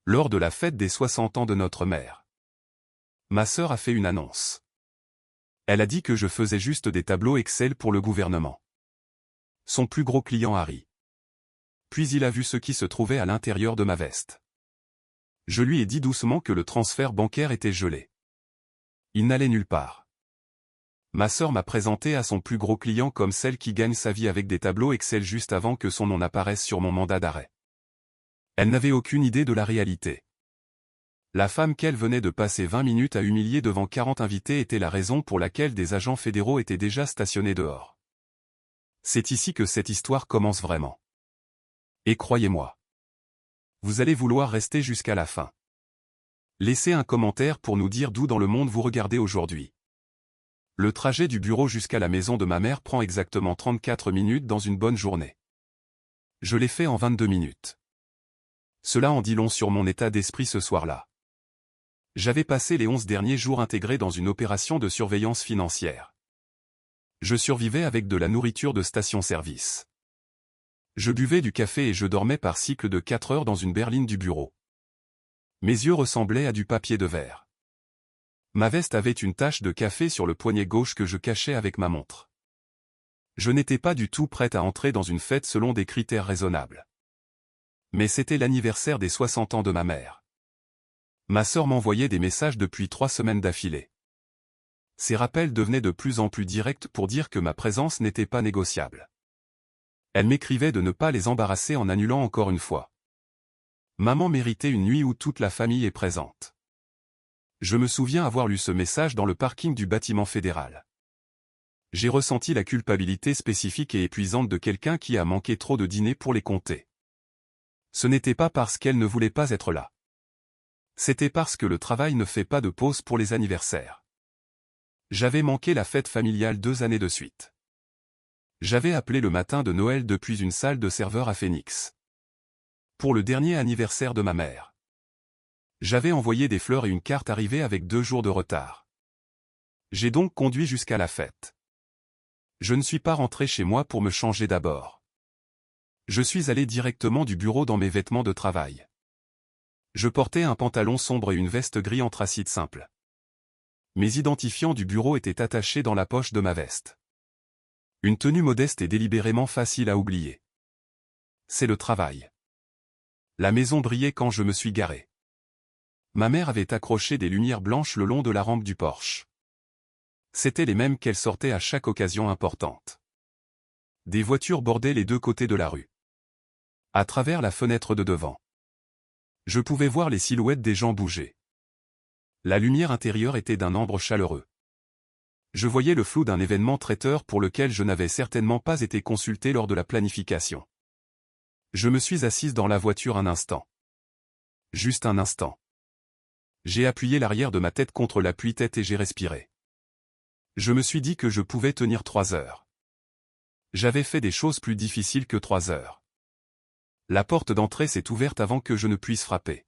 Lors de la fête des 60 ans de notre mère, ma sœur a fait une annonce. Elle a dit que je faisais juste des tableaux Excel pour le gouvernement. Son plus gros client a ri. Puis il a vu ce qui se trouvait à l'intérieur de ma veste. Je lui ai dit doucement que le transfert bancaire était gelé. Il n'allait nulle part. Ma sœur m'a présenté à son plus gros client comme celle qui gagne sa vie avec des tableaux Excel juste avant que son nom n'apparaisse sur mon mandat d'arrêt. Elle n'avait aucune idée de la réalité. La femme qu'elle venait de passer 20 minutes à humilier devant 40 invités était la raison pour laquelle des agents fédéraux étaient déjà stationnés dehors. C'est ici que cette histoire commence vraiment. Et croyez-moi, vous allez vouloir rester jusqu'à la fin. Laissez un commentaire pour nous dire d'où dans le monde vous regardez aujourd'hui. Le trajet du bureau jusqu'à la maison de ma mère prend exactement 34 minutes dans une bonne journée. Je l'ai fait en 22 minutes. Cela en dit long sur mon état d'esprit ce soir-là. J'avais passé les 11 derniers jours intégrés dans une opération de surveillance financière. Je survivais avec de la nourriture de station-service. Je buvais du café et je dormais par cycle de 4 heures dans une berline du bureau. Mes yeux ressemblaient à du papier de verre. Ma veste avait une tache de café sur le poignet gauche que je cachais avec ma montre. Je n'étais pas du tout prête à entrer dans une fête selon des critères raisonnables. Mais c'était l'anniversaire des 60 ans de ma mère. Ma sœur m'envoyait des messages depuis 3 semaines d'affilée. Ces rappels devenaient de plus en plus directs pour dire que ma présence n'était pas négociable. Elle m'écrivait de ne pas les embarrasser en annulant encore une fois. Maman méritait une nuit où toute la famille est présente. Je me souviens avoir lu ce message dans le parking du bâtiment fédéral. J'ai ressenti la culpabilité spécifique et épuisante de quelqu'un qui a manqué trop de dîners pour les compter. Ce n'était pas parce qu'elle ne voulait pas être là. C'était parce que le travail ne fait pas de pause pour les anniversaires. J'avais manqué la fête familiale 2 années de suite. J'avais appelé le matin de Noël depuis une salle de serveur à Phoenix. Pour le dernier anniversaire de ma mère. J'avais envoyé des fleurs et une carte arrivée avec 2 jours de retard. J'ai donc conduit jusqu'à la fête. Je ne suis pas rentré chez moi pour me changer d'abord. Je suis allé directement du bureau dans mes vêtements de travail. Je portais un pantalon sombre et une veste gris anthracite simple. Mes identifiants du bureau étaient attachés dans la poche de ma veste. Une tenue modeste et délibérément facile à oublier. C'est le travail. La maison brillait quand je me suis garé. Ma mère avait accroché des lumières blanches le long de la rampe du Porsche. C'étaient les mêmes qu'elle sortait à chaque occasion importante. Des voitures bordaient les 2 côtés de la rue. À travers la fenêtre de devant, je pouvais voir les silhouettes des gens bouger. La lumière intérieure était d'un ambre chaleureux. Je voyais le flou d'un événement traiteur pour lequel je n'avais certainement pas été consulté lors de la planification. Je me suis assise dans la voiture un instant. Juste un instant. J'ai appuyé l'arrière de ma tête contre l'appui-tête et j'ai respiré. Je me suis dit que je pouvais tenir 3 heures. J'avais fait des choses plus difficiles que 3 heures. La porte d'entrée s'est ouverte avant que je ne puisse frapper.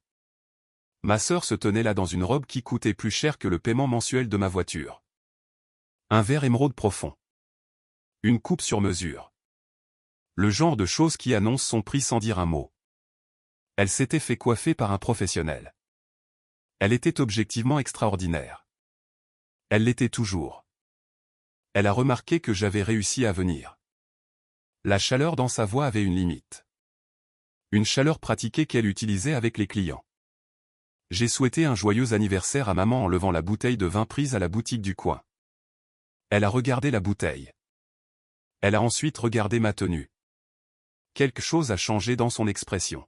Ma sœur se tenait là dans une robe qui coûtait plus cher que le paiement mensuel de ma voiture. Un vert émeraude profond. Une coupe sur mesure. Le genre de choses qui annoncent son prix sans dire un mot. Elle s'était fait coiffer par un professionnel. Elle était objectivement extraordinaire. Elle l'était toujours. Elle a remarqué que j'avais réussi à venir. La chaleur dans sa voix avait une limite. Une chaleur pratiquée qu'elle utilisait avec les clients. J'ai souhaité un joyeux anniversaire à maman en levant la bouteille de vin prise à la boutique du coin. Elle a regardé la bouteille. Elle a ensuite regardé ma tenue. Quelque chose a changé dans son expression.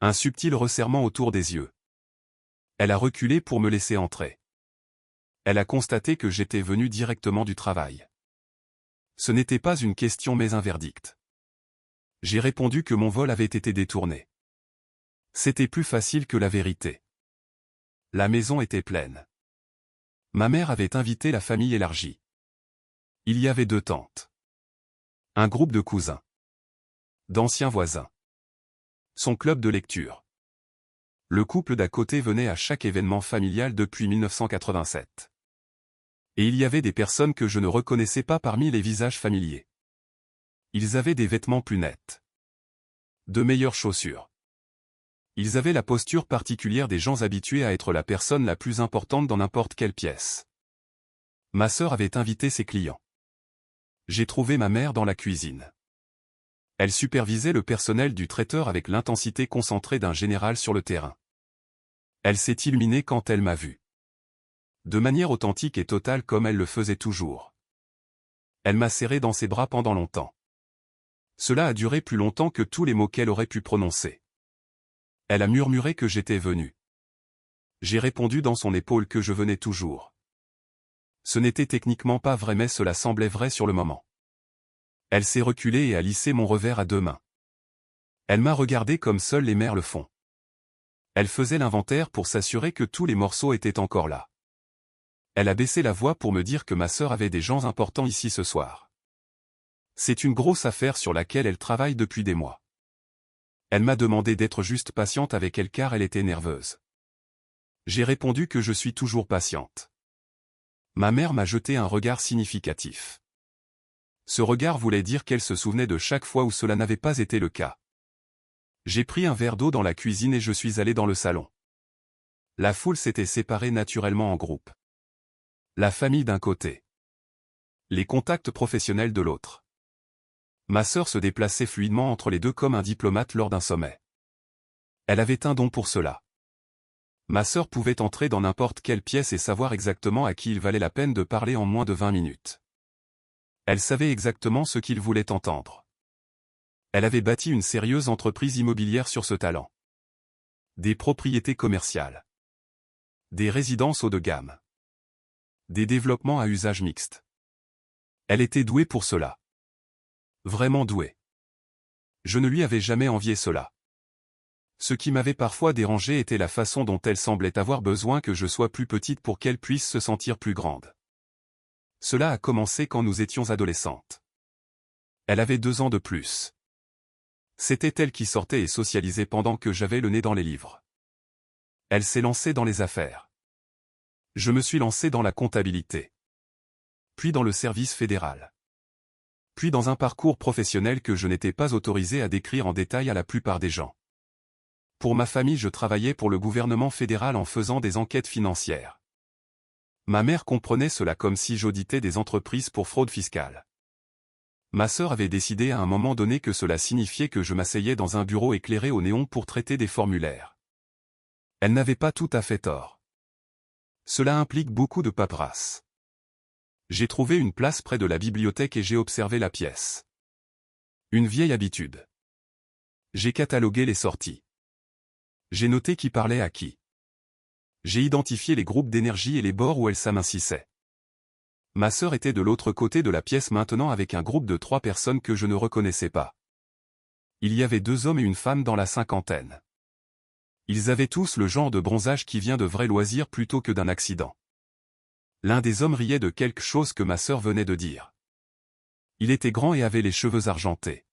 Un subtil resserrement autour des yeux. Elle a reculé pour me laisser entrer. Elle a constaté que j'étais venu directement du travail. Ce n'était pas une question mais un verdict. J'ai répondu que mon vol avait été détourné. C'était plus facile que la vérité. La maison était pleine. Ma mère avait invité la famille élargie. Il y avait 2 tantes. Un groupe de cousins. D'anciens voisins. Son club de lecture. Le couple d'à côté venait à chaque événement familial depuis 1987. Et il y avait des personnes que je ne reconnaissais pas parmi les visages familiers. Ils avaient des vêtements plus nets. De meilleures chaussures. Ils avaient la posture particulière des gens habitués à être la personne la plus importante dans n'importe quelle pièce. Ma sœur avait invité ses clients. J'ai trouvé ma mère dans la cuisine. Elle supervisait le personnel du traiteur avec l'intensité concentrée d'un général sur le terrain. Elle s'est illuminée quand elle m'a vu. De manière authentique et totale comme elle le faisait toujours. Elle m'a serré dans ses bras pendant longtemps. Cela a duré plus longtemps que tous les mots qu'elle aurait pu prononcer. Elle a murmuré que j'étais venu. J'ai répondu dans son épaule que je venais toujours. Ce n'était techniquement pas vrai mais cela semblait vrai sur le moment. Elle s'est reculée et a lissé mon revers à deux mains. Elle m'a regardé comme seules les mères le font. Elle faisait l'inventaire pour s'assurer que tous les morceaux étaient encore là. Elle a baissé la voix pour me dire que ma sœur avait des gens importants ici ce soir. C'est une grosse affaire sur laquelle elle travaille depuis des mois. Elle m'a demandé d'être juste patiente avec elle car elle était nerveuse. J'ai répondu que je suis toujours patiente. Ma mère m'a jeté un regard significatif. Ce regard voulait dire qu'elle se souvenait de chaque fois où cela n'avait pas été le cas. J'ai pris un verre d'eau dans la cuisine et je suis allé dans le salon. La foule s'était séparée naturellement en groupes. La famille d'un côté. Les contacts professionnels de l'autre. Ma sœur se déplaçait fluidement entre les deux comme un diplomate lors d'un sommet. Elle avait un don pour cela. Ma sœur pouvait entrer dans n'importe quelle pièce et savoir exactement à qui il valait la peine de parler en moins de 20 minutes. Elle savait exactement ce qu'il voulait entendre. Elle avait bâti une sérieuse entreprise immobilière sur ce talent. Des propriétés commerciales. Des résidences haut de gamme. Des développements à usage mixte. Elle était douée pour cela. Vraiment douée. Je ne lui avais jamais envié cela. Ce qui m'avait parfois dérangé était la façon dont elle semblait avoir besoin que je sois plus petite pour qu'elle puisse se sentir plus grande. Cela a commencé quand nous étions adolescentes. Elle avait 2 ans de plus. C'était elle qui sortait et socialisait pendant que j'avais le nez dans les livres. Elle s'est lancée dans les affaires. Je me suis lancé dans la comptabilité. Puis dans le service fédéral. Puis dans un parcours professionnel que je n'étais pas autorisé à décrire en détail à la plupart des gens. Pour ma famille, je travaillais pour le gouvernement fédéral en faisant des enquêtes financières. Ma mère comprenait cela comme si j'auditais des entreprises pour fraude fiscale. Ma sœur avait décidé à un moment donné que cela signifiait que je m'asseyais dans un bureau éclairé au néon pour traiter des formulaires. Elle n'avait pas tout à fait tort. Cela implique beaucoup de paperasse. J'ai trouvé une place près de la bibliothèque et j'ai observé la pièce. Une vieille habitude. J'ai catalogué les sorties. J'ai noté qui parlait à qui. J'ai identifié les groupes d'énergie et les bords où elles s'amincissaient. Ma sœur était de l'autre côté de la pièce maintenant avec un groupe de 3 personnes que je ne reconnaissais pas. Il y avait 2 hommes et une femme dans la cinquantaine. Ils avaient tous le genre de bronzage qui vient de vrais loisirs plutôt que d'un accident. L'un des hommes riait de quelque chose que ma sœur venait de dire. Il était grand et avait les cheveux argentés.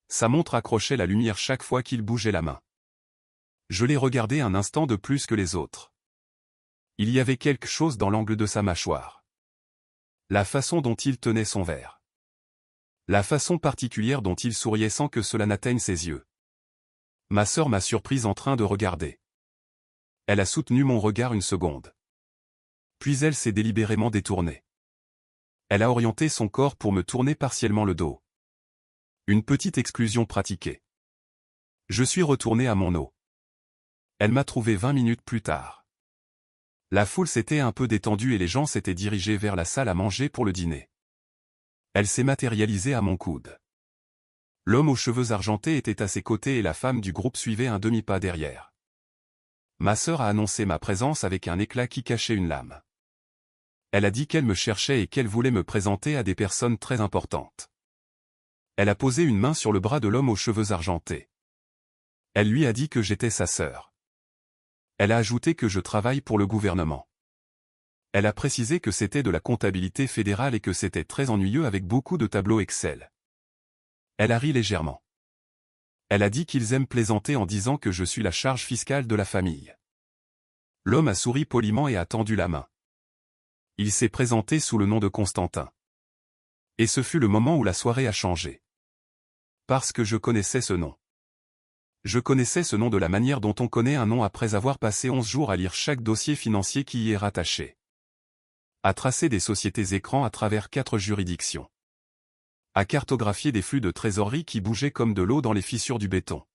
Sa montre accrochait la lumière chaque fois qu'il bougeait la main. Je l'ai regardé un instant de plus que les autres. Il y avait quelque chose dans l'angle de sa mâchoire. La façon dont il tenait son verre. La façon particulière dont il souriait sans que cela n'atteigne ses yeux. Ma sœur m'a surprise en train de regarder. Elle a soutenu mon regard une seconde. Puis elle s'est délibérément détournée. Elle a orienté son corps pour me tourner partiellement le dos. Une petite exclusion pratiquée. Je suis retourné à mon eau. Elle m'a trouvé 20 minutes plus tard. La foule s'était un peu détendue et les gens s'étaient dirigés vers la salle à manger pour le dîner. Elle s'est matérialisée à mon coude. L'homme aux cheveux argentés était à ses côtés et la femme du groupe suivait un demi-pas derrière. Ma sœur a annoncé ma présence avec un éclat qui cachait une lame. Elle a dit qu'elle me cherchait et qu'elle voulait me présenter à des personnes très importantes. Elle a posé une main sur le bras de l'homme aux cheveux argentés. Elle lui a dit que j'étais sa sœur. Elle a ajouté que je travaille pour le gouvernement. Elle a précisé que c'était de la comptabilité fédérale et que c'était très ennuyeux avec beaucoup de tableaux Excel. Elle a ri légèrement. Elle a dit qu'ils aiment plaisanter en disant que je suis la charge fiscale de la famille. L'homme a souri poliment et a tendu la main. Il s'est présenté sous le nom de Constantin. Et ce fut le moment où la soirée a changé. Parce que je connaissais ce nom. Je connaissais ce nom de la manière dont on connaît un nom après avoir passé 11 jours à lire chaque dossier financier qui y est rattaché. À tracer des sociétés écrans à travers 4 juridictions. À cartographier des flux de trésorerie qui bougeaient comme de l'eau dans les fissures du béton.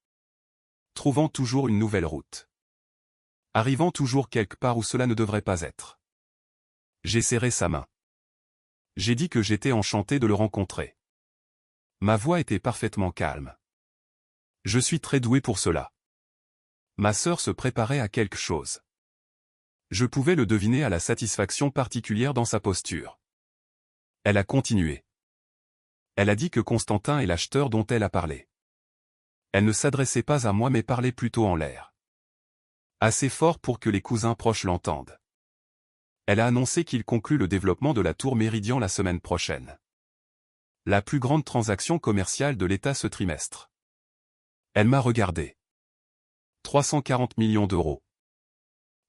Trouvant toujours une nouvelle route. Arrivant toujours quelque part où cela ne devrait pas être. J'ai serré sa main. J'ai dit que j'étais enchanté de le rencontrer. Ma voix était parfaitement calme. Je suis très doué pour cela. Ma sœur se préparait à quelque chose. Je pouvais le deviner à la satisfaction particulière dans sa posture. Elle a continué. Elle a dit que Constantin est l'acheteur dont elle a parlé. Elle ne s'adressait pas à moi mais parlait plutôt en l'air. Assez fort pour que les cousins proches l'entendent. Elle a annoncé qu'il conclut le développement de la tour Méridien la semaine prochaine. La plus grande transaction commerciale de l'État ce trimestre. Elle m'a regardé. 340 millions d'euros.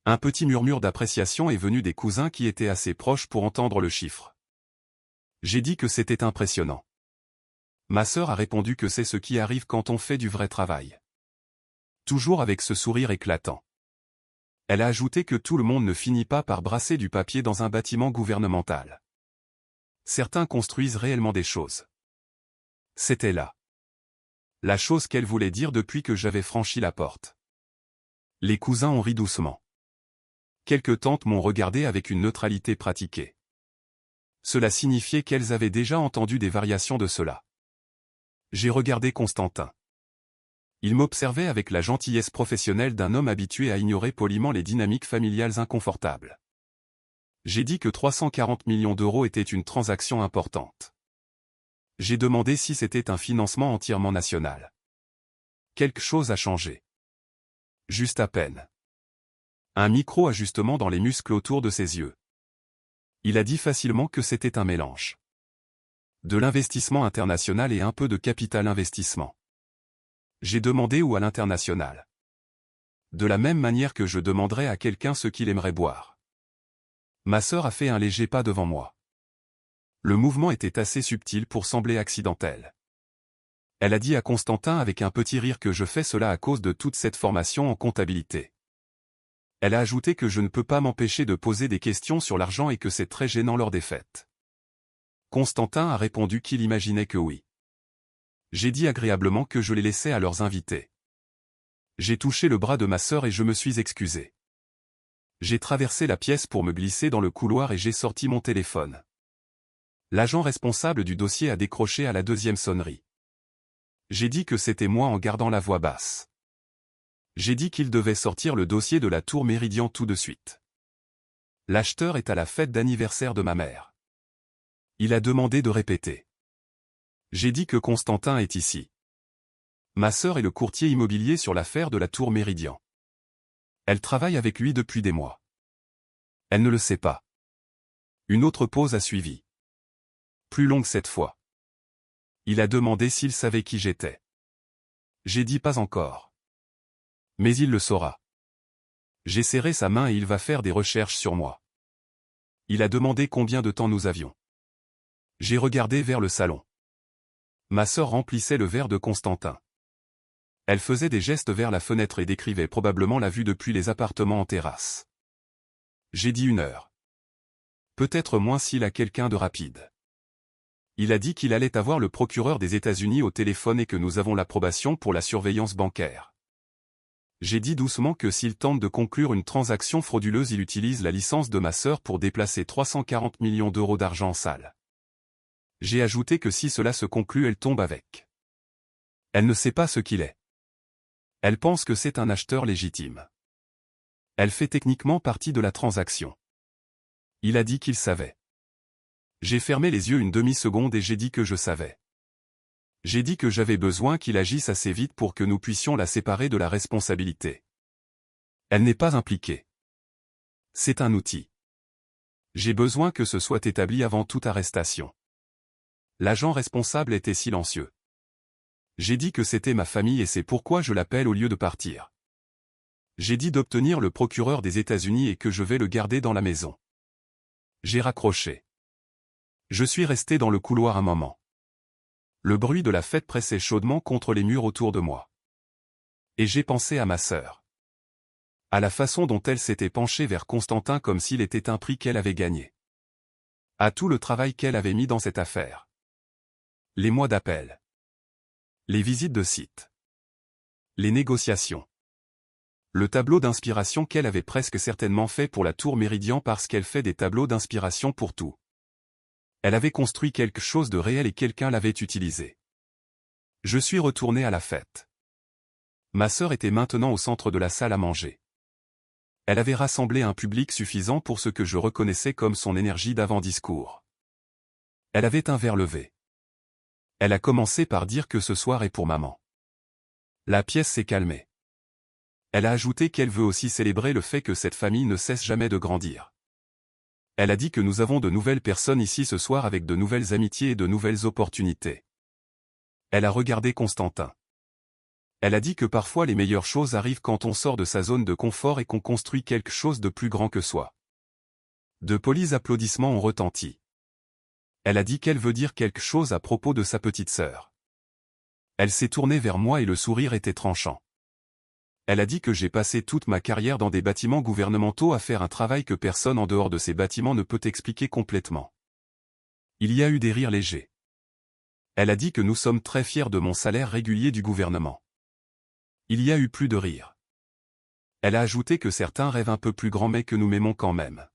Un petit murmure d'appréciation est venu des cousins qui étaient assez proches pour entendre le chiffre. J'ai dit que c'était impressionnant. Ma sœur a répondu que c'est ce qui arrive quand on fait du vrai travail. Toujours avec ce sourire éclatant. Elle a ajouté que tout le monde ne finit pas par brasser du papier dans un bâtiment gouvernemental. Certains construisent réellement des choses. C'était là. La chose qu'elle voulait dire depuis que j'avais franchi la porte. Les cousins ont ri doucement. Quelques tantes m'ont regardé avec une neutralité pratiquée. Cela signifiait qu'elles avaient déjà entendu des variations de cela. J'ai regardé Constantin. Il m'observait avec la gentillesse professionnelle d'un homme habitué à ignorer poliment les dynamiques familiales inconfortables. J'ai dit que 340 millions d'euros était une transaction importante. J'ai demandé si c'était un financement entièrement national. Quelque chose a changé. Juste à peine. Un micro-ajustement dans les muscles autour de ses yeux. Il a dit facilement que c'était un mélange. De l'investissement international et un peu de capital investissement. J'ai demandé où à l'international. De la même manière que je demanderais à quelqu'un ce qu'il aimerait boire. Ma sœur a fait un léger pas devant moi. Le mouvement était assez subtil pour sembler accidentel. Elle a dit à Constantin avec un petit rire que je fais cela à cause de toute cette formation en comptabilité. Elle a ajouté que je ne peux pas m'empêcher de poser des questions sur l'argent et que c'est très gênant lors des fêtes. Constantin a répondu qu'il imaginait que oui. J'ai dit agréablement que je les laissais à leurs invités. J'ai touché le bras de ma sœur et je me suis excusé. J'ai traversé la pièce pour me glisser dans le couloir et j'ai sorti mon téléphone. L'agent responsable du dossier a décroché à la 2e sonnerie. J'ai dit que c'était moi en gardant la voix basse. J'ai dit qu'il devait sortir le dossier de la tour Méridien tout de suite. L'acheteur est à la fête d'anniversaire de ma mère. Il a demandé de répéter. J'ai dit que Constantin est ici. Ma sœur est le courtier immobilier sur l'affaire de la tour Méridien. Elle travaille avec lui depuis des mois. Elle ne le sait pas. Une autre pause a suivi. Plus longue cette fois. Il a demandé s'il savait qui j'étais. J'ai dit pas encore. Mais il le saura. J'ai serré sa main et il va faire des recherches sur moi. Il a demandé combien de temps nous avions. J'ai regardé vers le salon. Ma sœur remplissait le verre de Constantin. Elle faisait des gestes vers la fenêtre et décrivait probablement la vue depuis les appartements en terrasse. J'ai dit 1 heure. Peut-être moins s'il a quelqu'un de rapide. Il a dit qu'il allait avoir le procureur des États-Unis au téléphone et que nous avons l'approbation pour la surveillance bancaire. J'ai dit doucement que s'il tente de conclure une transaction frauduleuse, il utilise la licence de ma sœur pour déplacer 340 millions d'euros d'argent sale. J'ai ajouté que si cela se conclut, elle tombe avec. Elle ne sait pas ce qu'il est. Elle pense que c'est un acheteur légitime. Elle fait techniquement partie de la transaction. Il a dit qu'il savait. J'ai fermé les yeux une demi-seconde et j'ai dit que je savais. J'ai dit que j'avais besoin qu'il agisse assez vite pour que nous puissions la séparer de la responsabilité. Elle n'est pas impliquée. C'est un outil. J'ai besoin que ce soit établi avant toute arrestation. L'agent responsable était silencieux. J'ai dit que c'était ma famille et c'est pourquoi je l'appelle au lieu de partir. J'ai dit d'obtenir le procureur des États-Unis et que je vais le garder dans la maison. J'ai raccroché. Je suis resté dans le couloir un moment. Le bruit de la fête pressait chaudement contre les murs autour de moi. Et j'ai pensé à ma sœur. À la façon dont elle s'était penchée vers Constantin comme s'il était un prix qu'elle avait gagné. À tout le travail qu'elle avait mis dans cette affaire. Les mois d'appel. Les visites de site. Les négociations. Le tableau d'inspiration qu'elle avait presque certainement fait pour la tour Méridien parce qu'elle fait des tableaux d'inspiration pour tout. Elle avait construit quelque chose de réel et quelqu'un l'avait utilisé. Je suis retourné à la fête. Ma sœur était maintenant au centre de la salle à manger. Elle avait rassemblé un public suffisant pour ce que je reconnaissais comme son énergie d'avant-discours. Elle avait un verre levé. Elle a commencé par dire que ce soir est pour maman. La pièce s'est calmée. Elle a ajouté qu'elle veut aussi célébrer le fait que cette famille ne cesse jamais de grandir. Elle a dit que nous avons de nouvelles personnes ici ce soir avec de nouvelles amitiés et de nouvelles opportunités. Elle a regardé Constantin. Elle a dit que parfois les meilleures choses arrivent quand on sort de sa zone de confort et qu'on construit quelque chose de plus grand que soi. De polis applaudissements ont retenti. Elle a dit qu'elle veut dire quelque chose à propos de sa petite sœur. Elle s'est tournée vers moi et le sourire était tranchant. Elle a dit que j'ai passé toute ma carrière dans des bâtiments gouvernementaux à faire un travail que personne en dehors de ces bâtiments ne peut expliquer complètement. Il y a eu des rires légers. Elle a dit que nous sommes très fiers de mon salaire régulier du gouvernement. Il y a eu plus de rires. Elle a ajouté que certains rêvent un peu plus grand mais que nous m'aimons quand même.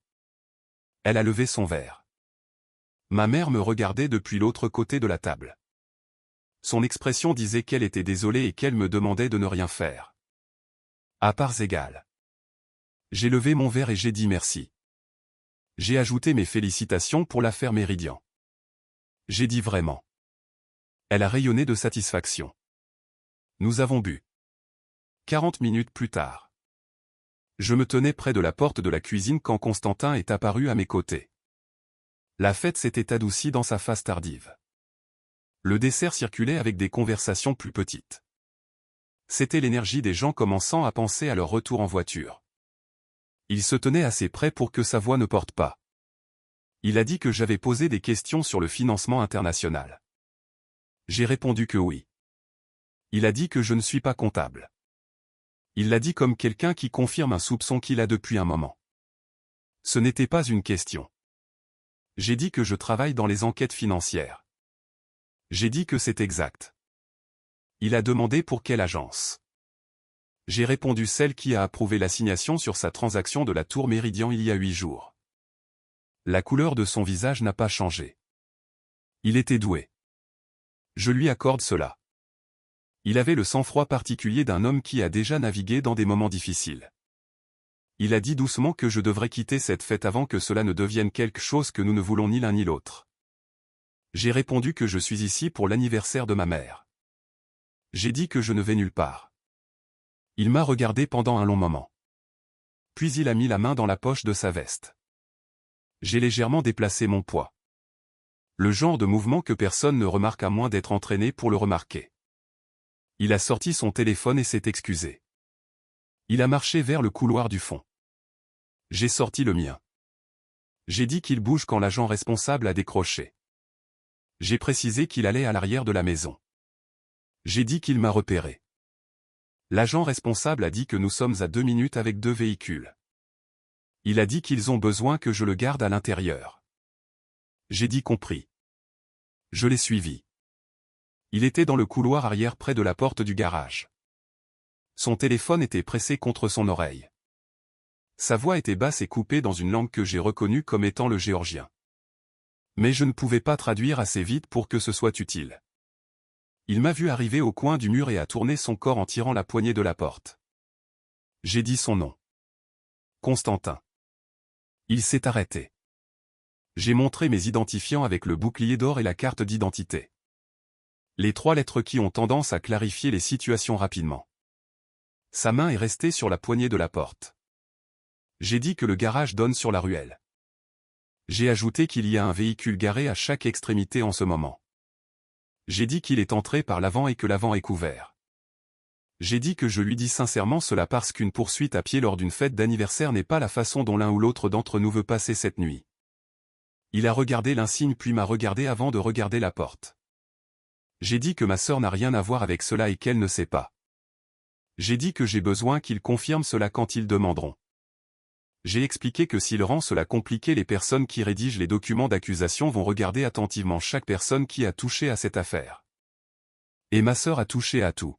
Elle a levé son verre. Ma mère me regardait depuis l'autre côté de la table. Son expression disait qu'elle était désolée et qu'elle me demandait de ne rien faire. À parts égales. J'ai levé mon verre et j'ai dit merci. J'ai ajouté mes félicitations pour l'affaire Méridien. J'ai dit vraiment. Elle a rayonné de satisfaction. Nous avons bu. 40 minutes plus tard. Je me tenais près de la porte de la cuisine quand Constantin est apparu à mes côtés. La fête s'était adoucie dans sa phase tardive. Le dessert circulait avec des conversations plus petites. C'était l'énergie des gens commençant à penser à leur retour en voiture. Il se tenait assez près pour que sa voix ne porte pas. Il a dit que j'avais posé des questions sur le financement international. J'ai répondu que oui. Il a dit que je ne suis pas comptable. Il l'a dit comme quelqu'un qui confirme un soupçon qu'il a depuis un moment. Ce n'était pas une question. J'ai dit que je travaille dans les enquêtes financières. J'ai dit que c'est exact. Il a demandé pour quelle agence. J'ai répondu celle qui a approuvé l'assignation sur sa transaction de la tour Méridien il y a 8 jours. La couleur de son visage n'a pas changé. Il était doué. Je lui accorde cela. Il avait le sang-froid particulier d'un homme qui a déjà navigué dans des moments difficiles. Il a dit doucement que je devrais quitter cette fête avant que cela ne devienne quelque chose que nous ne voulons ni l'un ni l'autre. J'ai répondu que je suis ici pour l'anniversaire de ma mère. J'ai dit que je ne vais nulle part. Il m'a regardé pendant un long moment. Puis il a mis la main dans la poche de sa veste. J'ai légèrement déplacé mon poids. Le genre de mouvement que personne ne remarque à moins d'être entraîné pour le remarquer. Il a sorti son téléphone et s'est excusé. Il a marché vers le couloir du fond. J'ai sorti le mien. J'ai dit qu'il bouge quand l'agent responsable a décroché. J'ai précisé qu'il allait à l'arrière de la maison. J'ai dit qu'il m'a repéré. L'agent responsable a dit que nous sommes à 2 minutes avec 2 véhicules. Il a dit qu'ils ont besoin que je le garde à l'intérieur. J'ai dit compris. Je l'ai suivi. Il était dans le couloir arrière près de la porte du garage. Son téléphone était pressé contre son oreille. Sa voix était basse et coupée dans une langue que j'ai reconnue comme étant le géorgien. Mais je ne pouvais pas traduire assez vite pour que ce soit utile. Il m'a vu arriver au coin du mur et a tourné son corps en tirant la poignée de la porte. J'ai dit son nom. Constantin. Il s'est arrêté. J'ai montré mes identifiants avec le bouclier d'or et la carte d'identité. Les 3 lettres qui ont tendance à clarifier les situations rapidement. Sa main est restée sur la poignée de la porte. J'ai dit que le garage donne sur la ruelle. J'ai ajouté qu'il y a un véhicule garé à chaque extrémité en ce moment. J'ai dit qu'il est entré par l'avant et que l'avant est couvert. J'ai dit que je lui dis sincèrement cela parce qu'une poursuite à pied lors d'une fête d'anniversaire n'est pas la façon dont l'un ou l'autre d'entre nous veut passer cette nuit. Il a regardé l'insigne puis m'a regardé avant de regarder la porte. J'ai dit que ma sœur n'a rien à voir avec cela et qu'elle ne sait pas. J'ai dit que j'ai besoin qu'ils confirment cela quand ils demanderont. J'ai expliqué que s'il rend cela compliqué, les personnes qui rédigent les documents d'accusation vont regarder attentivement chaque personne qui a touché à cette affaire. Et ma sœur a touché à tout.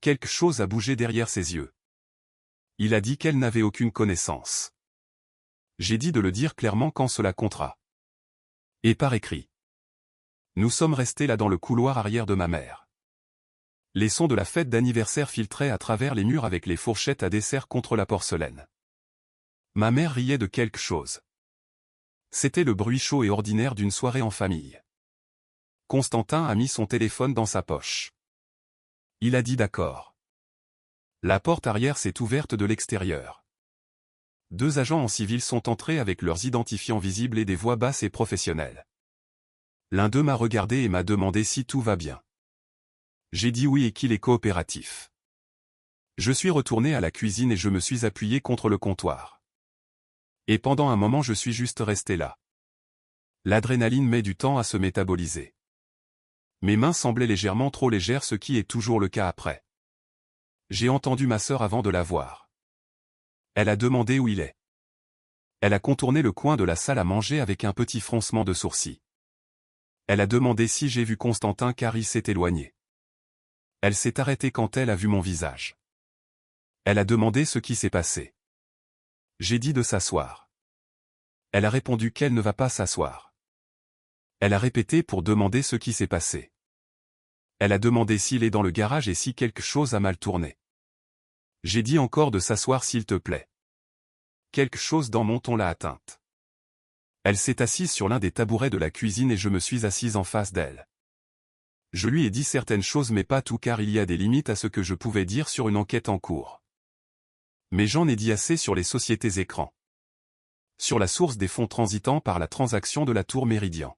Quelque chose a bougé derrière ses yeux. Il a dit qu'elle n'avait aucune connaissance. J'ai dit de le dire clairement quand cela comptera. Et par écrit. Nous sommes restés là dans le couloir arrière de ma mère. Les sons de la fête d'anniversaire filtraient à travers les murs avec les fourchettes à dessert contre la porcelaine. Ma mère riait de quelque chose. C'était le bruit chaud et ordinaire d'une soirée en famille. Constantin a mis son téléphone dans sa poche. Il a dit d'accord. La porte arrière s'est ouverte de l'extérieur. 2 agents en civil sont entrés avec leurs identifiants visibles et des voix basses et professionnelles. L'un d'eux m'a regardé et m'a demandé si tout va bien. J'ai dit oui et qu'il est coopératif. Je suis retourné à la cuisine et je me suis appuyé contre le comptoir. Et pendant un moment je suis juste resté là. L'adrénaline met du temps à se métaboliser. Mes mains semblaient légèrement trop légères, ce qui est toujours le cas après. J'ai entendu ma sœur avant de la voir. Elle a demandé où il est. Elle a contourné le coin de la salle à manger avec un petit froncement de sourcils. Elle a demandé si j'ai vu Constantin car il s'est éloigné. Elle s'est arrêtée quand elle a vu mon visage. Elle a demandé ce qui s'est passé. J'ai dit de s'asseoir. Elle a répondu qu'elle ne va pas s'asseoir. Elle a répété pour demander ce qui s'est passé. Elle a demandé s'il est dans le garage et si quelque chose a mal tourné. J'ai dit encore de s'asseoir s'il te plaît. Quelque chose dans mon ton l'a atteinte. Elle s'est assise sur l'un des tabourets de la cuisine et je me suis assise en face d'elle. Je lui ai dit certaines choses mais pas tout car il y a des limites à ce que je pouvais dire sur une enquête en cours. Mais j'en ai dit assez sur les sociétés écrans. Sur la source des fonds transitant par la transaction de la Tour Méridien.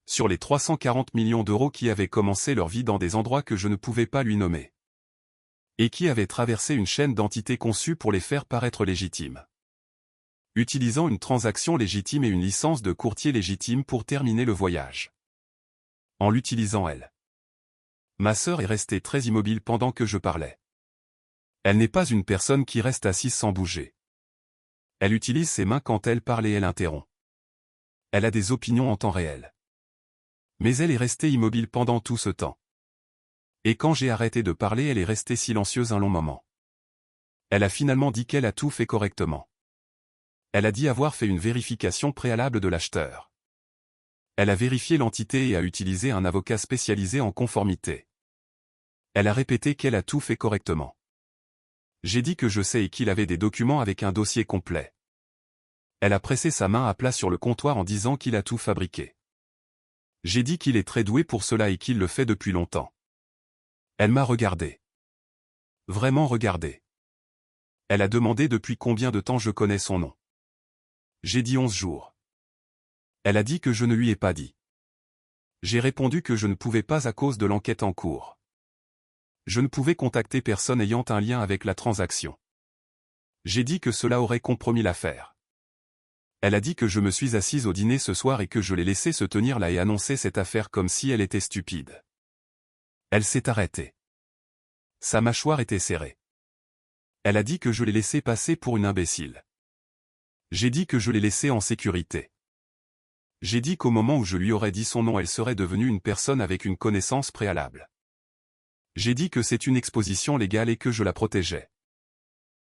Sur les 340 millions d'euros qui avaient commencé leur vie dans des endroits que je ne pouvais pas lui nommer. Et qui avaient traversé une chaîne d'entités conçues pour les faire paraître légitimes. Utilisant une transaction légitime et une licence de courtier légitime pour terminer le voyage. En l'utilisant elle. Ma sœur est restée très immobile pendant que je parlais. Elle n'est pas une personne qui reste assise sans bouger. Elle utilise ses mains quand elle parle et elle interrompt. Elle a des opinions en temps réel. Mais elle est restée immobile pendant tout ce temps. Et quand j'ai arrêté de parler, elle est restée silencieuse un long moment. Elle a finalement dit qu'elle a tout fait correctement. Elle a dit avoir fait une vérification préalable de l'acheteur. Elle a vérifié l'entité et a utilisé un avocat spécialisé en conformité. Elle a répété qu'elle a tout fait correctement. J'ai dit que je sais et qu'il avait des documents avec un dossier complet. Elle a pressé sa main à plat sur le comptoir en disant qu'il a tout fabriqué. J'ai dit qu'il est très doué pour cela et qu'il le fait depuis longtemps. Elle m'a regardé. Vraiment regardé. Elle a demandé depuis combien de temps je connais son nom. J'ai dit 11 jours. Elle a dit que je ne lui ai pas dit. J'ai répondu que je ne pouvais pas à cause de l'enquête en cours. Je ne pouvais contacter personne ayant un lien avec la transaction. J'ai dit que cela aurait compromis l'affaire. Elle a dit que je me suis assise au dîner ce soir et que je l'ai laissé se tenir là et annoncer cette affaire comme si elle était stupide. Elle s'est arrêtée. Sa mâchoire était serrée. Elle a dit que je l'ai laissé passer pour une imbécile. J'ai dit que je l'ai laissée en sécurité. J'ai dit qu'au moment où je lui aurais dit son nom, elle serait devenue une personne avec une connaissance préalable. J'ai dit que c'est une exposition légale et que je la protégeais.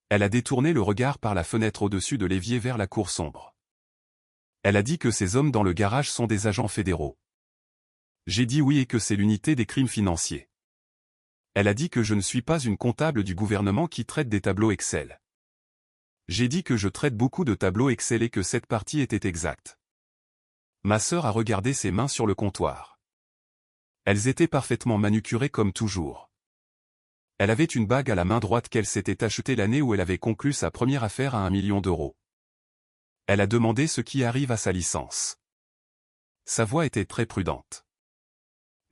Elle a détourné le regard par la fenêtre au-dessus de l'évier vers la cour sombre. Elle a dit que ces hommes dans le garage sont des agents fédéraux. J'ai dit oui et que c'est l'unité des crimes financiers. Elle a dit que je ne suis pas une comptable du gouvernement qui traite des tableaux Excel. J'ai dit que je traite beaucoup de tableaux Excel et que cette partie était exacte. Ma sœur a regardé ses mains sur le comptoir. Elles étaient parfaitement manucurées comme toujours. Elle avait une bague à la main droite qu'elle s'était achetée l'année où elle avait conclu sa première affaire à 1 million d'euros. Elle a demandé ce qui arrive à sa licence. Sa voix était très prudente.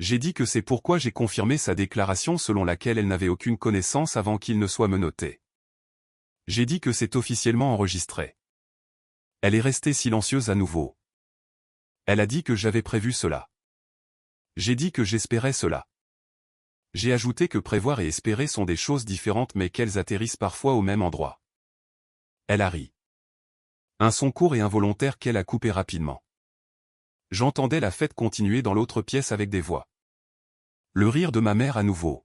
J'ai dit que c'est pourquoi j'ai confirmé sa déclaration selon laquelle elle n'avait aucune connaissance avant qu'il ne soit menotté. J'ai dit que c'est officiellement enregistré. Elle est restée silencieuse à nouveau. Elle a dit que j'avais prévu cela. J'ai dit que j'espérais cela. J'ai ajouté que prévoir et espérer sont des choses différentes mais qu'elles atterrissent parfois au même endroit. Elle a ri. Un son court et involontaire qu'elle a coupé rapidement. J'entendais la fête continuer dans l'autre pièce avec des voix. Le rire de ma mère à nouveau.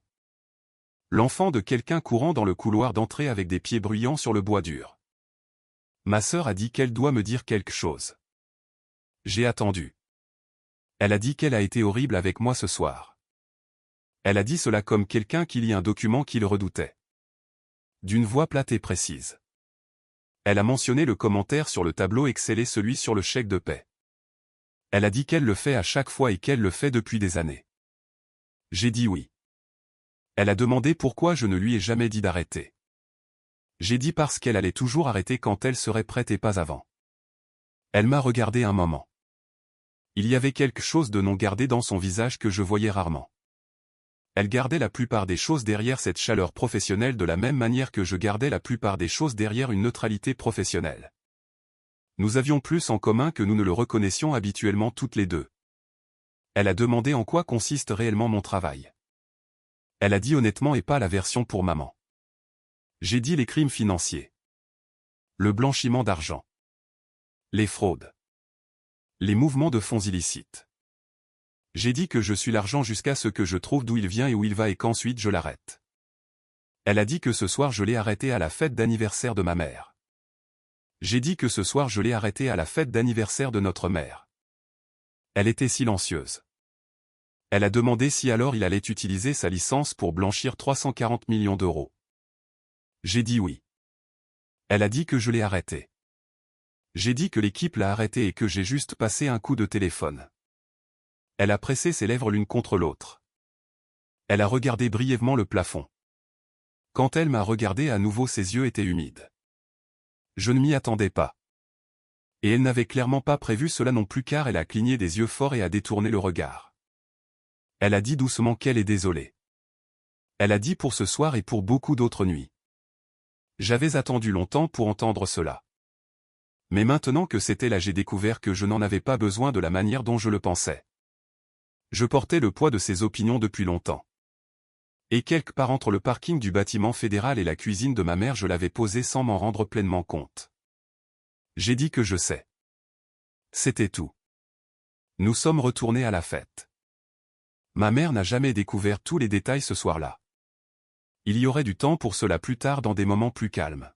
L'enfant de quelqu'un courant dans le couloir d'entrée avec des pieds bruyants sur le bois dur. Ma sœur a dit qu'elle doit me dire quelque chose. J'ai attendu. Elle a dit qu'elle a été horrible avec moi ce soir. Elle a dit cela comme quelqu'un qui lit un document qu'il redoutait. D'une voix plate et précise. Elle a mentionné le commentaire sur le tableau Excel et celui sur le chèque de paie. Elle a dit qu'elle le fait à chaque fois et qu'elle le fait depuis des années. J'ai dit oui. Elle a demandé pourquoi je ne lui ai jamais dit d'arrêter. J'ai dit parce qu'elle allait toujours arrêter quand elle serait prête et pas avant. Elle m'a regardé un moment. Il y avait quelque chose de non gardé dans son visage que je voyais rarement. Elle gardait la plupart des choses derrière cette chaleur professionnelle de la même manière que je gardais la plupart des choses derrière une neutralité professionnelle. Nous avions plus en commun que nous ne le reconnaissions habituellement toutes les deux. Elle a demandé en quoi consiste réellement mon travail. Elle a dit honnêtement et pas la version pour maman. J'ai dit les crimes financiers. Le blanchiment d'argent. Les fraudes. Les mouvements de fonds illicites. J'ai dit que je suis l'argent jusqu'à ce que je trouve d'où il vient et où il va et qu'ensuite je l'arrête. Elle a dit que ce soir je l'ai arrêté à la fête d'anniversaire de ma mère. J'ai dit que ce soir je l'ai arrêté à la fête d'anniversaire de notre mère. Elle était silencieuse. Elle a demandé si alors il allait utiliser sa licence pour blanchir 340 millions d'euros. J'ai dit oui. Elle a dit que je l'ai arrêté. J'ai dit que l'équipe l'a arrêté et que j'ai juste passé un coup de téléphone. Elle a pressé ses lèvres l'une contre l'autre. Elle a regardé brièvement le plafond. Quand elle m'a regardé à nouveau, ses yeux étaient humides. Je ne m'y attendais pas. Et elle n'avait clairement pas prévu cela non plus car elle a cligné des yeux forts et a détourné le regard. Elle a dit doucement qu'elle est désolée. Elle a dit pour ce soir et pour beaucoup d'autres nuits. J'avais attendu longtemps pour entendre cela. Mais maintenant que c'était là, j'ai découvert que je n'en avais pas besoin de la manière dont je le pensais. Je portais le poids de ses opinions depuis longtemps. Et quelque part entre le parking du bâtiment fédéral et la cuisine de ma mère, je l'avais posé sans m'en rendre pleinement compte. J'ai dit que je sais. C'était tout. Nous sommes retournés à la fête. Ma mère n'a jamais découvert tous les détails ce soir-là. Il y aurait du temps pour cela plus tard dans des moments plus calmes.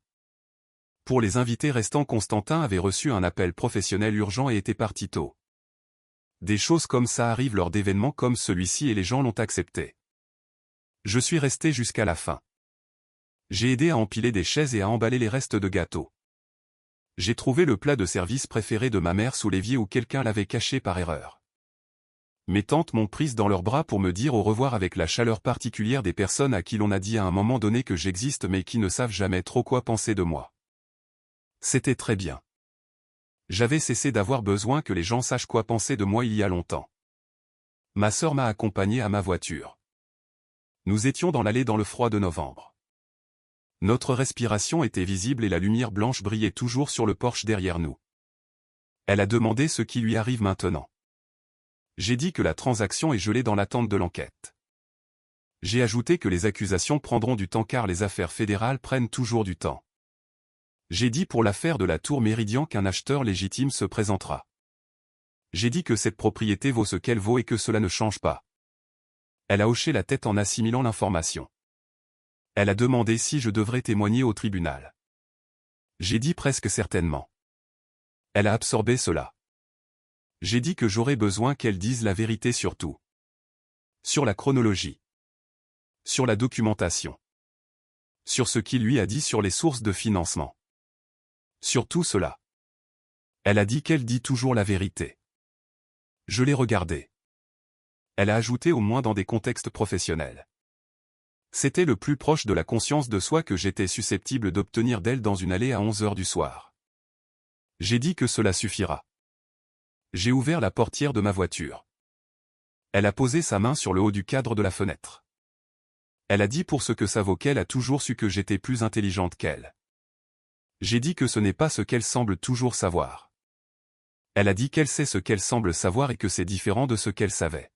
Pour les invités restants, Constantin avait reçu un appel professionnel urgent et était parti tôt. Des choses comme ça arrivent lors d'événements comme celui-ci et les gens l'ont accepté. Je suis resté jusqu'à la fin. J'ai aidé à empiler des chaises et à emballer les restes de gâteaux. J'ai trouvé le plat de service préféré de ma mère sous l'évier où quelqu'un l'avait caché par erreur. Mes tantes m'ont prise dans leurs bras pour me dire au revoir avec la chaleur particulière des personnes à qui l'on a dit à un moment donné que j'existe mais qui ne savent jamais trop quoi penser de moi. C'était très bien. J'avais cessé d'avoir besoin que les gens sachent quoi penser de moi il y a longtemps. Ma sœur m'a accompagné à ma voiture. Nous étions dans l'allée dans le froid de novembre. Notre respiration était visible et la lumière blanche brillait toujours sur le porche derrière nous. Elle a demandé ce qui lui arrive maintenant. J'ai dit que la transaction est gelée dans l'attente de l'enquête. J'ai ajouté que les accusations prendront du temps car les affaires fédérales prennent toujours du temps. J'ai dit pour l'affaire de la Tour Méridien qu'un acheteur légitime se présentera. J'ai dit que cette propriété vaut ce qu'elle vaut et que cela ne change pas. Elle a hoché la tête en assimilant l'information. Elle a demandé si je devrais témoigner au tribunal. J'ai dit presque certainement. Elle a absorbé cela. J'ai dit que j'aurais besoin qu'elle dise la vérité sur tout. Sur la chronologie. Sur la documentation. Sur ce qu'il lui a dit sur les sources de financement. Sur tout cela. Elle a dit qu'elle dit toujours la vérité. Je l'ai regardée. Elle a ajouté au moins dans des contextes professionnels. C'était le plus proche de la conscience de soi que j'étais susceptible d'obtenir d'elle dans une allée à 11 heures du soir. J'ai dit que cela suffira. J'ai ouvert la portière de ma voiture. Elle a posé sa main sur le haut du cadre de la fenêtre. Elle a dit pour ce que ça vaut qu'elle a toujours su que j'étais plus intelligente qu'elle. J'ai dit que ce n'est pas ce qu'elle semble toujours savoir. Elle a dit qu'elle sait ce qu'elle semble savoir et que c'est différent de ce qu'elle savait.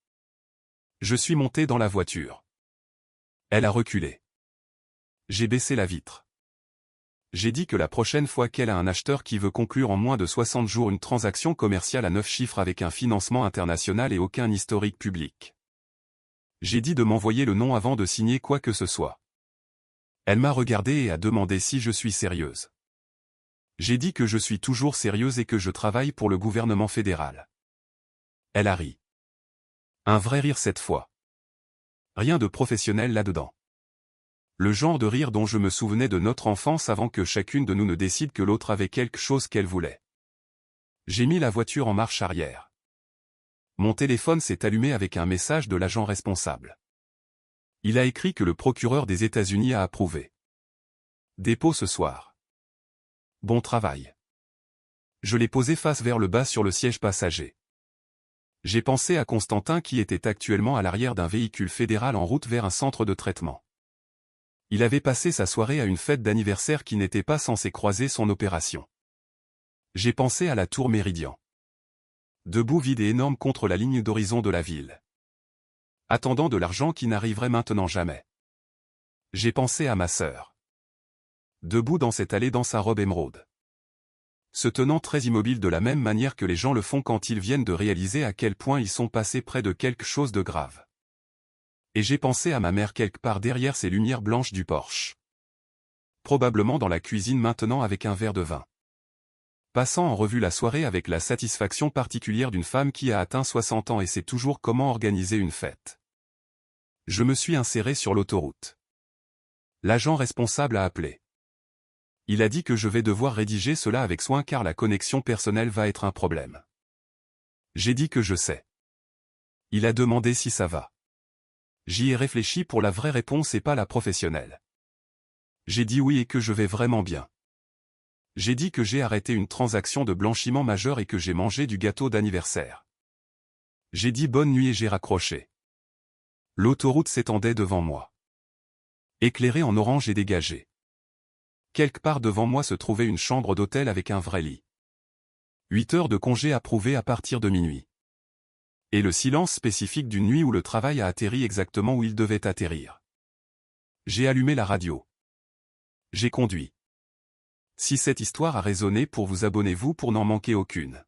Je suis monté dans la voiture. Elle a reculé. J'ai baissé la vitre. J'ai dit que la prochaine fois qu'elle a un acheteur qui veut conclure en moins de 60 jours une transaction commerciale à 9 chiffres avec un financement international et aucun historique public. J'ai dit de m'envoyer le nom avant de signer quoi que ce soit. Elle m'a regardé et a demandé si je suis sérieuse. J'ai dit que je suis toujours sérieuse et que je travaille pour le gouvernement fédéral. Elle a ri. Un vrai rire cette fois. Rien de professionnel là-dedans. Le genre de rire dont je me souvenais de notre enfance avant que chacune de nous ne décide que l'autre avait quelque chose qu'elle voulait. J'ai mis la voiture en marche arrière. Mon téléphone s'est allumé avec un message de l'agent responsable. Il a écrit que le procureur des États-Unis a approuvé. Dépôt ce soir. Bon travail. Je l'ai posé face vers le bas sur le siège passager. J'ai pensé à Constantin qui était actuellement à l'arrière d'un véhicule fédéral en route vers un centre de traitement. Il avait passé sa soirée à une fête d'anniversaire qui n'était pas censée croiser son opération. J'ai pensé à la tour Méridien. Debout vide et énorme contre la ligne d'horizon de la ville. Attendant de l'argent qui n'arriverait maintenant jamais. J'ai pensé à ma sœur. Debout dans cette allée dans sa robe émeraude. Se tenant très immobile de la même manière que les gens le font quand ils viennent de réaliser à quel point ils sont passés près de quelque chose de grave. Et j'ai pensé à ma mère quelque part derrière ces lumières blanches du porche. Probablement dans la cuisine maintenant avec un verre de vin. Passant en revue la soirée avec la satisfaction particulière d'une femme qui a atteint 60 ans et sait toujours comment organiser une fête. Je me suis inséré sur l'autoroute. L'agent responsable a appelé. Il a dit que je vais devoir rédiger cela avec soin car la connexion personnelle va être un problème. J'ai dit que je sais. Il a demandé si ça va. J'y ai réfléchi pour la vraie réponse et pas la professionnelle. J'ai dit oui et que je vais vraiment bien. J'ai dit que j'ai arrêté une transaction de blanchiment majeur et que j'ai mangé du gâteau d'anniversaire. J'ai dit bonne nuit et j'ai raccroché. L'autoroute s'étendait devant moi. Éclairée en orange et dégagée. Quelque part devant moi se trouvait une chambre d'hôtel avec un vrai lit. 8 heures de congé approuvées à partir de minuit. Et le silence spécifique d'une nuit où le travail a atterri exactement où il devait atterrir. J'ai allumé la radio. J'ai conduit. Si cette histoire a résonné pour vous, abonnez-vous pour n'en manquer aucune.